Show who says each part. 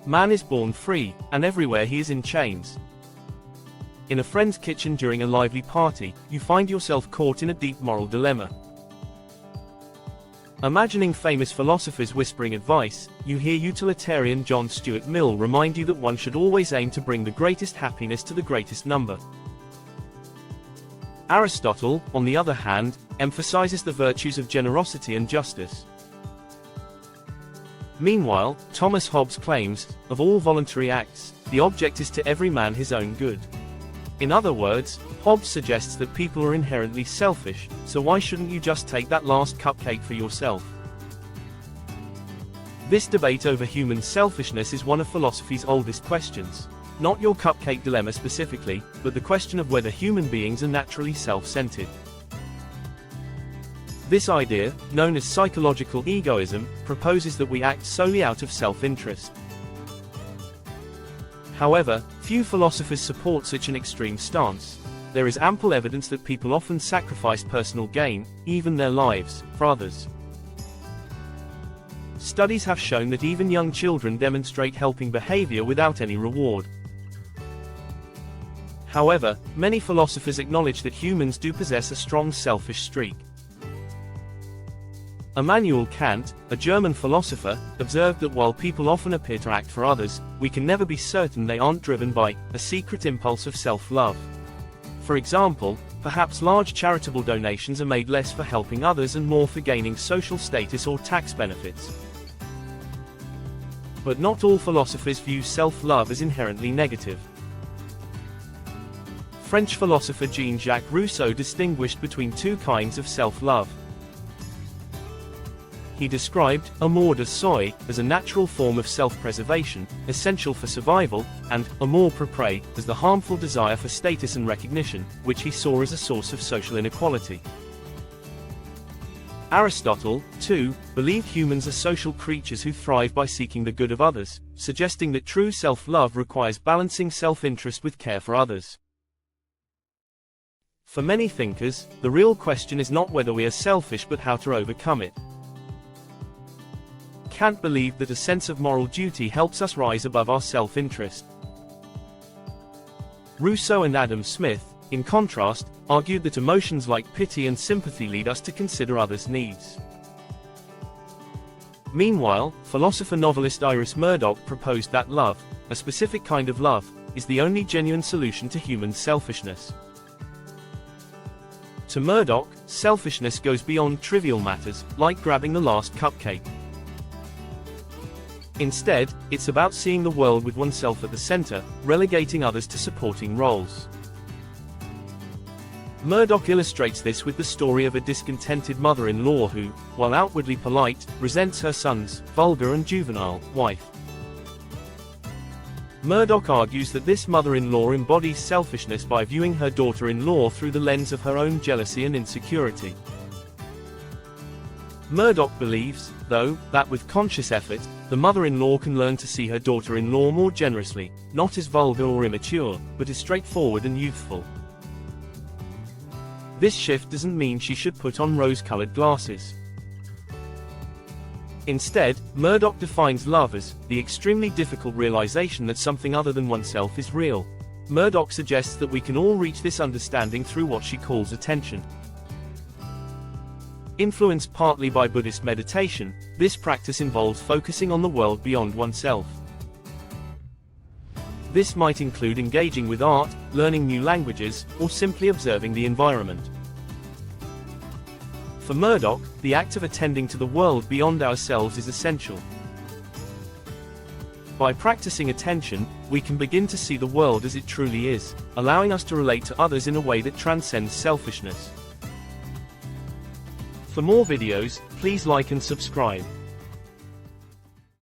Speaker 1: Man is born free, and everywhere he is in chains. In a friend's kitchen during a lively party, you find yourself caught in a deep moral dilemma. Imagining famous philosophers whispering advice, you hear utilitarian John Stuart Mill remind you that one should always aim to bring the greatest happiness to the greatest number. Aristotle, on the other hand, emphasizes the virtues of generosity and justice. Meanwhile, Thomas Hobbes claims, of all voluntary acts, the object is to every man his own good. In other words, Hobbes suggests that people are inherently selfish, so why shouldn't you just take that last cupcake for yourself? This debate over human selfishness is one of philosophy's oldest questions. Not your cupcake dilemma specifically, but the question of whether human beings are naturally self-centered. This idea, known as psychological egoism, proposes that we act solely out of self-interest. However, few philosophers support such an extreme stance. There is ample evidence that people often sacrifice personal gain, even their lives, for others. Studies have shown that even young children demonstrate helping behavior without any reward. However, many philosophers acknowledge that humans do possess a strong selfish streak. Immanuel Kant, a German philosopher, observed that while people often appear to act for others, we can never be certain they aren't driven by a secret impulse of self-love. For example, perhaps large charitable donations are made less for helping others and more for gaining social status or tax benefits. But not all philosophers view self-love as inherently negative. French philosopher Jean-Jacques Rousseau distinguished between two kinds of self-love. He described amour de soi as a natural form of self-preservation, essential for survival, and amour propre as the harmful desire for status and recognition, which he saw as a source of social inequality. Aristotle, too, believed humans are social creatures who thrive by seeking the good of others, suggesting that true self-love requires balancing self-interest with care for others. For many thinkers, the real question is not whether we are selfish but how to overcome it. Kant believed that a sense of moral duty helps us rise above our self-interest. Rousseau and Adam Smith, in contrast, argued that emotions like pity and sympathy lead us to consider others' needs. Meanwhile, philosopher-novelist Iris Murdoch proposed that love, a specific kind of love, is the only genuine solution to human selfishness. To Murdoch, selfishness goes beyond trivial matters, like grabbing the last cupcake. Instead, it's about seeing the world with oneself at the center, relegating others to supporting roles. Murdoch illustrates this with the story of a discontented mother-in-law who, while outwardly polite, resents her son's vulgar and juvenile wife. Murdoch argues that this mother-in-law embodies selfishness by viewing her daughter-in-law through the lens of her own jealousy and insecurity. Murdoch believes, though, that with conscious effort, the mother-in-law can learn to see her daughter-in-law more generously, not as vulgar or immature, but as straightforward and youthful. This shift doesn't mean she should put on rose-colored glasses. Instead, Murdoch defines love as the extremely difficult realization that something other than oneself is real. Murdoch suggests that we can all reach this understanding through what she calls attention. Influenced partly by Buddhist meditation, this practice involves focusing on the world beyond oneself. This might include engaging with art, learning new languages, or simply observing the environment. For Murdoch, the act of attending to the world beyond ourselves is essential. By practicing attention, we can begin to see the world as it truly is, allowing us to relate to others in a way that transcends selfishness. For more videos, please like and subscribe.